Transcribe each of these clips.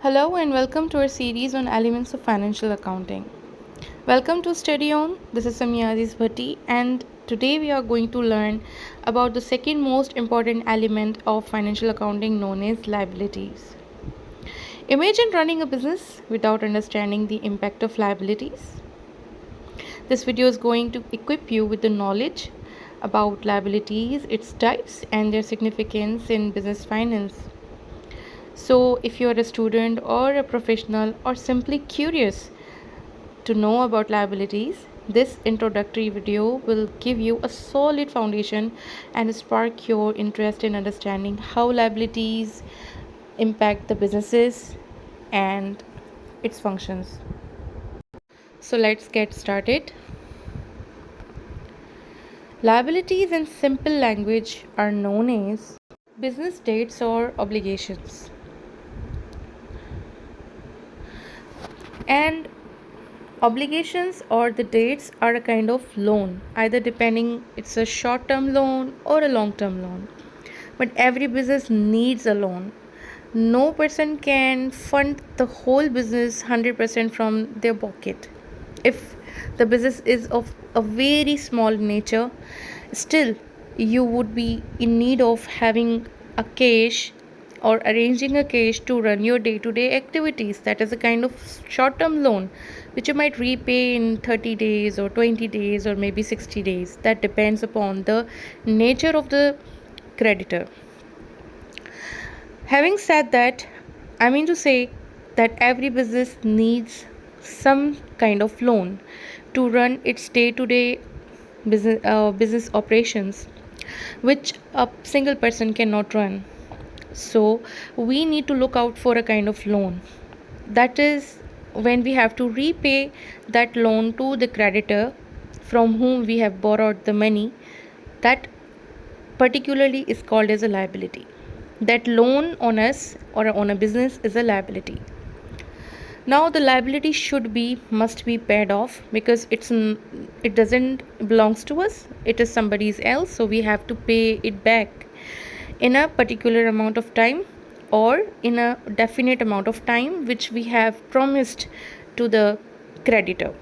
Hello and welcome to our series on elements of financial accounting. Welcome to Study On. This is Samyaziz Bhatti and today we are going to learn about the second most important element of financial accounting known as liabilities. Imagine running a business without understanding the impact of liabilities. This video is going to equip you with the knowledge about liabilities, its types and their significance in business finance. So, if you are a student or a professional or simply curious to know about liabilities, this introductory video will give you a solid foundation and spark your interest in understanding how liabilities impact the businesses and its functions. So, let's get started. Liabilities in simple language are known as business debts or obligations. And obligations or the dates are a kind of loan, either depending it's a short term loan or a long term loan. But every business needs a loan. No person can fund the whole business 100% from their pocket. If the business is of a very small nature, still you would be in need of having a cash or arranging a cash to run your day-to-day activities. That is a kind of short-term loan which you might repay in 30 days or 20 days or maybe 60 days. That depends upon the nature of the creditor. Having said that, I mean to say that every business needs some kind of loan to run its day-to-day business operations, which a single person cannot run. So we need to look out for a kind of loan. That is when we have to repay that loan to the creditor from whom we have borrowed the money. That particularly is called as a liability. That loan on us or on a business is a liability. Now the liability must be paid off because it doesn't belongs to us, it is somebody's else, so we have to pay it back in a particular amount of time or in a definite amount of time which we have promised to the creditor.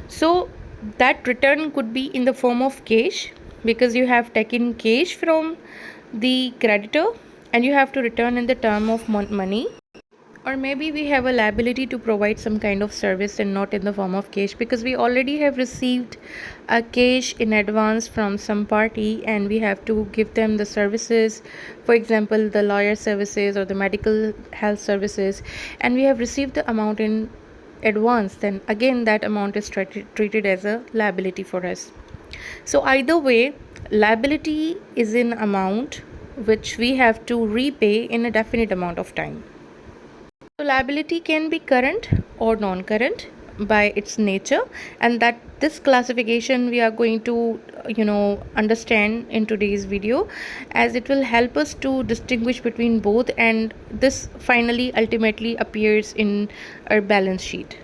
So that return could be in the form of cash because you have taken cash from the creditor and you have to return in the term of money, or maybe we have a liability to provide some kind of service and not in the form of cash because we already have received a cash in advance from some party and we have to give them the services, for example the lawyer services or the medical health services, and we have received the amount in advance. Then again that amount is treated as a liability for us. So either way, liability is an amount which we have to repay in a definite amount of time. So liability can be current or non-current by its nature, and that this classification we are going to understand in today's video, as it will help us to distinguish between both, and this finally ultimately appears in our balance sheet.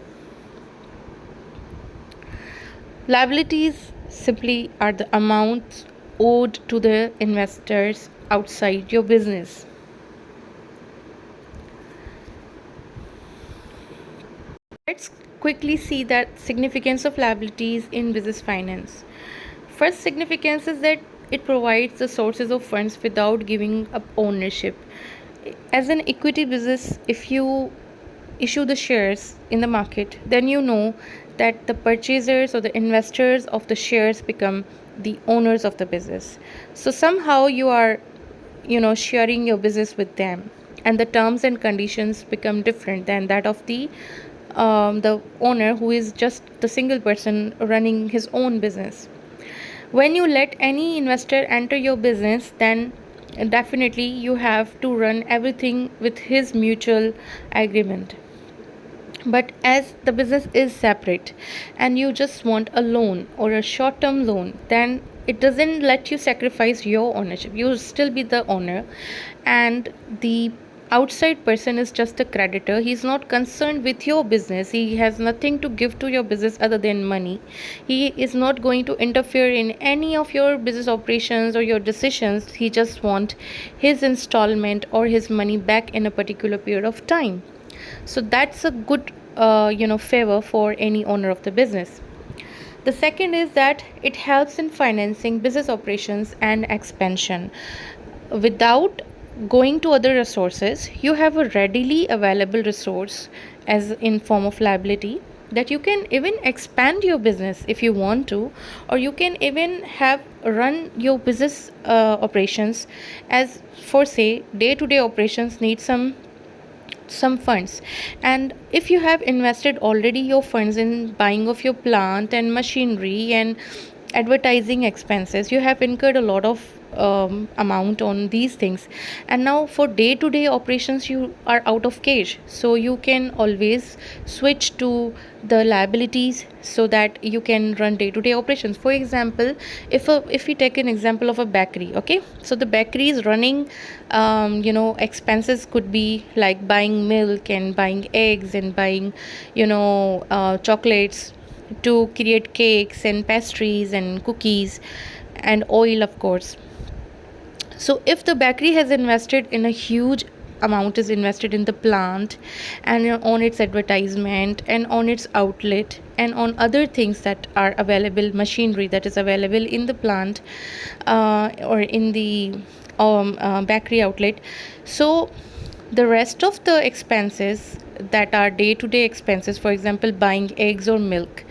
Liabilities simply are the amounts owed to the investors outside your business. Let's quickly see the significance of liabilities in business finance. First significance is that it provides the sources of funds without giving up ownership. As an equity business, if you issue the shares in the market, then you know that the purchasers or the investors of the shares become the owners of the business. So somehow you are sharing your business with them, and the terms and conditions become different than that of the owner who is just the single person running his own business. When you let any investor enter your business, then definitely you have to run everything with his mutual agreement. But as the business is separate and you just want a loan or a short term loan, then it doesn't let you sacrifice your ownership. You still be the owner, and the outside person is just a creditor. He's not concerned with your business. He has nothing to give to your business other than money. He is not going to interfere in any of your business operations or your decisions. He just want his installment or his money back in a particular period of time. So that's a good favor for any owner of the business. The second is that it helps in financing business operations and expansion. Without going to other resources, you have a readily available resource as in form of liability, that you can even expand your business if you want to, or you can even have run your business operations as, for say, day to day operations need some funds. And if you have invested already your funds in buying of your plant and machinery and advertising expenses, you have incurred a lot of amount on these things, and now for day to day operations you are out of cash, so you can always switch to the liabilities so that you can run day to day operations. For example, if we take an example of a bakery, okay, so the bakery is running expenses could be like buying milk and buying eggs and buying chocolates to create cakes and pastries and cookies and oil, of course. So if the bakery has invested in a huge amount is invested in the plant and on its advertisement and on its outlet and on other things that are available, machinery that is available in the plant or in the bakery outlet, so the rest of the expenses that are day to day expenses, for example buying eggs or milk,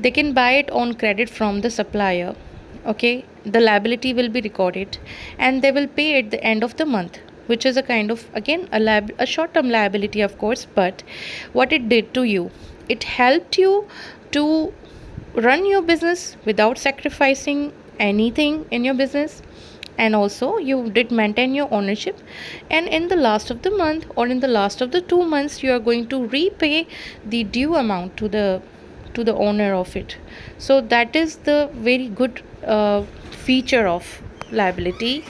they can buy it on credit from the supplier. Okay, the liability will be recorded and they will pay at the end of the month, which is a kind of, again, a short term liability, of course. But what it did to you, it helped you to run your business without sacrificing anything in your business, and also you did maintain your ownership, and in the last of the month or in the last of the 2 months you are going to repay the due amount to the owner of it. So that is the very good feature of liability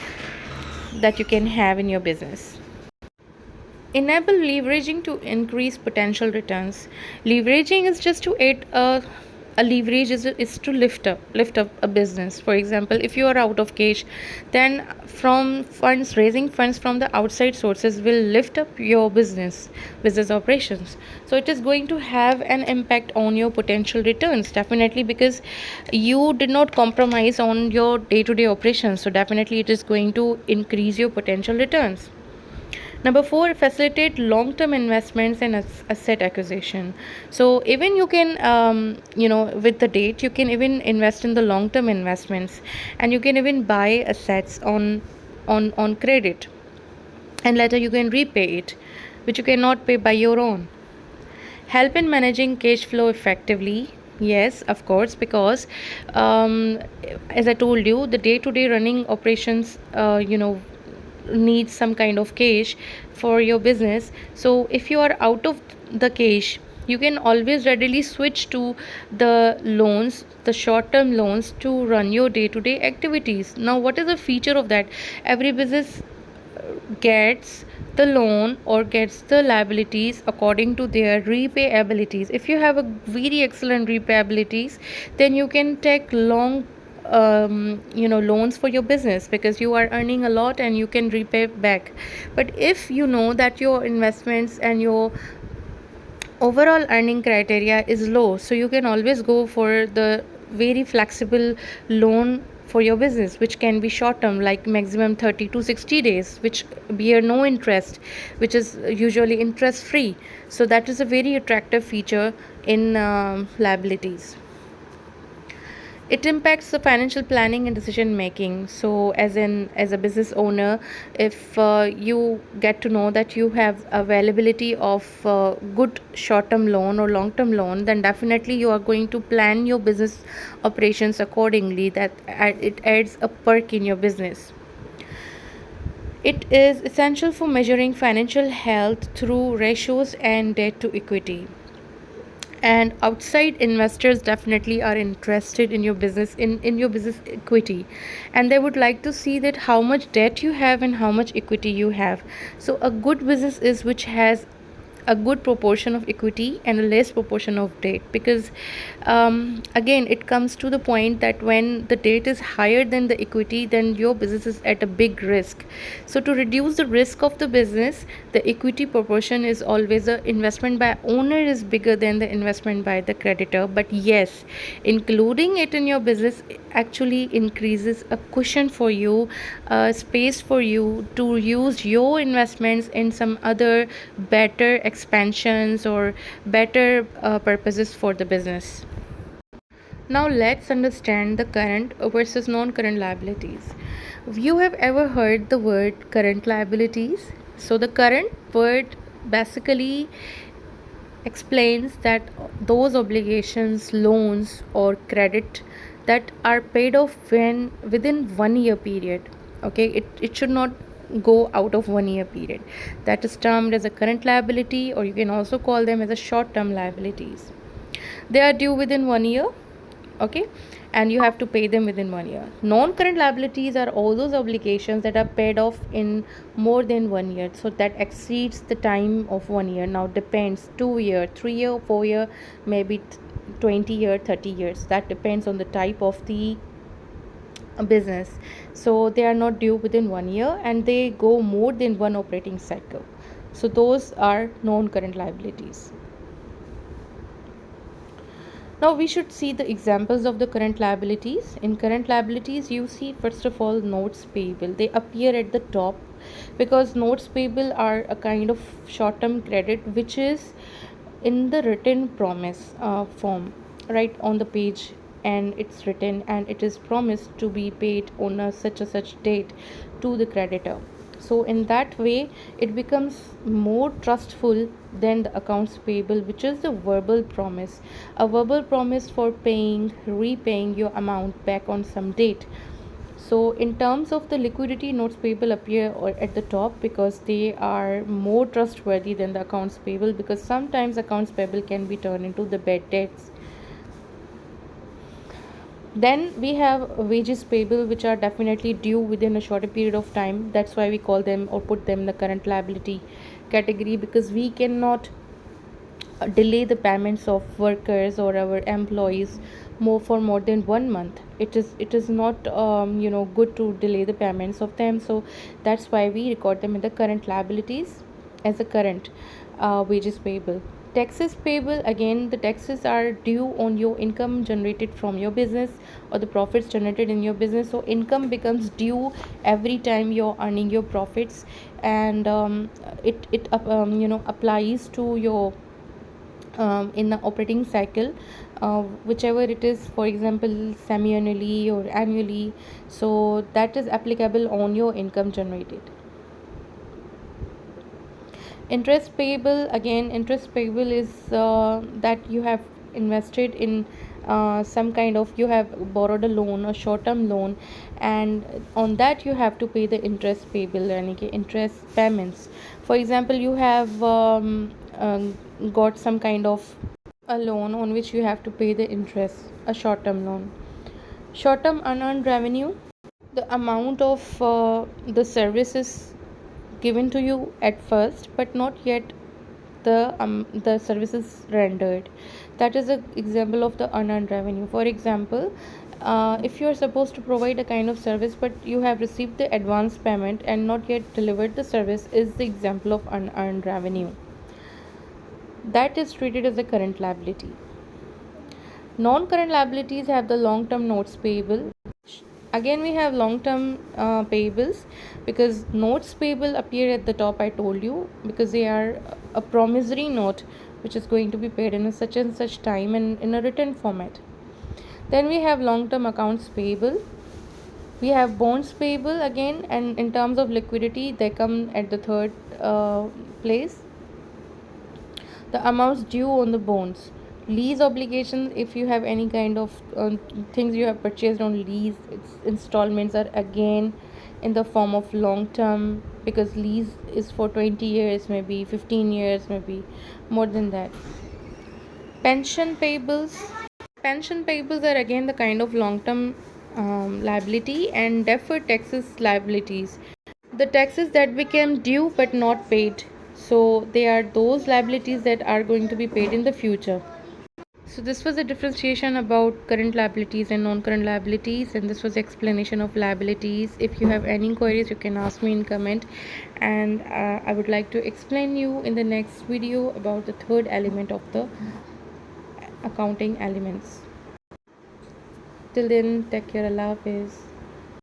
that you can have in your business. Enable leveraging to increase potential returns. Leveraging is just to add a leverage is to lift up a business. For example, if you are out of cash, then from funds raising funds from the outside sources will lift up your business operations. So it is going to have an impact on your potential returns, definitely, because you did not compromise on your day to day operations, so definitely it is going to increase your potential returns. Number four, facilitate long term investments and asset acquisition. So, even you can, with the date, you can even invest in the long term investments, and you can even buy assets on credit, and later you can repay it, which you cannot pay by your own. Help in managing cash flow effectively. Yes, of course, because as I told you, the day to day running operations, needs some kind of cash for your business. So if you are out of the cash, you can always readily switch to the loans, the short term loans, to run your day to day activities. Now what is the feature of that? Every business gets the loan or gets the liabilities according to their repayabilities. If you have a very excellent repayabilities, then you can take long loans for your business because you are earning a lot and you can repay back. But if you know that your investments and your overall earning criteria is low, so you can always go for the very flexible loan for your business, which can be short term, like maximum 30 to 60 days, which bear no interest, which is usually interest free. So that is a very attractive feature in liabilities. It impacts the financial planning and decision making. So as a business owner, if you get to know that you have availability of good short term loan or long term loan, then definitely you are going to plan your business operations accordingly, that it adds a perk in your business. It is essential for measuring financial health through ratios and debt to equity. and outside investors definitely are interested in your business, in your business equity, and they would like to see that how much debt you have and how much equity you have. So a good business is which has a good proportion of equity and a less proportion of debt, because again it comes to the point that when the debt is higher than the equity, then your business is at a big risk. So to reduce the risk of the business, the equity proportion is always, the investment by owner is bigger than the investment by the creditor. But yes, including it in your business actually increases a cushion for you, a space for you to use your investments in some other better expansions or better purposes for the business. Now let's understand the current versus non-current liabilities. You have ever heard the word current liabilities? So the current word basically explains that those obligations, loans or credit that are paid off when within 1 year period. Okay, it should not go out of 1 year period. That is termed as a current liability, or you can also call them as a short term liabilities. They are due within 1 year, okay, and you have to pay them within 1 year. Non-current liabilities are all those obligations that are paid off in more than 1 year, so that exceeds the time of 1 year. Now depends, 2 year, 3 year, 4 year, maybe 20 year, 30 years, that depends on the type of the business. So they are not due within 1 year and they go more than one operating cycle. So those are non-current liabilities. Now we should see the examples of the current liabilities. In current liabilities, you see first of all notes payable. They appear at the top because notes payable are a kind of short-term credit which is in the written promise form, right on the page, and it's written and it is promised to be paid on a such date to the creditor. So in that way it becomes more trustful than the accounts payable, which is the verbal promise, a verbal promise for paying, repaying your amount back on some date. So in terms of the liquidity, notes payable appear at the top because they are more trustworthy than the accounts payable, because sometimes accounts payable can be turned into the bad debts. Then we have wages payable, which are definitely due within a shorter period of time. That's why we call them or put them in the current liability category, because we cannot delay the payments of workers or our employees more than 1 month. It is not good to delay the payments of them. So that's why we record them in the current liabilities as a current wages payable. Taxes payable, again the taxes are due on your income generated from your business or the profits generated in your business. So income becomes due every time you're earning your profits, and it applies to your in the operating cycle, whichever it is, for example semi-annually or annually. So that is applicable on your income generated. Interest payable, again interest payable is that you have invested in some kind of, you have borrowed a loan, a short term loan, and on that you have to pay the interest payable, and interest payments. For example, you have got some kind of a loan on which you have to pay the interest, a short term loan. Short term unearned revenue, the amount of the services given to you at first but not yet the services rendered. That is an example of the unearned revenue. For example, if you are supposed to provide a kind of service but you have received the advance payment and not yet delivered the service, is the example of unearned revenue. That is treated as a current liability. Non-current liabilities have the long-term notes payable. Again we have long-term payables, because notes payable appear at the top, I told you, because they are a promissory note which is going to be paid in a such and such time and in a written format. Then we have long-term accounts payable. We have bonds payable again, and in terms of liquidity they come at the third place. The amounts due on the bonds. Lease obligations, if you have any kind of things you have purchased on lease, its installments are again in the form of long term, because lease is for 20 years, maybe 15 years, maybe more than that. Pension payables. Pension payables are again the kind of long term liability, and deferred taxes liabilities. The taxes that became due but not paid. So they are those liabilities that are going to be paid in the future. So this was a differentiation about current liabilities and non-current liabilities, and this was explanation of liabilities. If you have any queries, you can ask me in comment, and I would like to explain you in the next video about the third element of the accounting elements. Till then, take care. Allah Hafiz.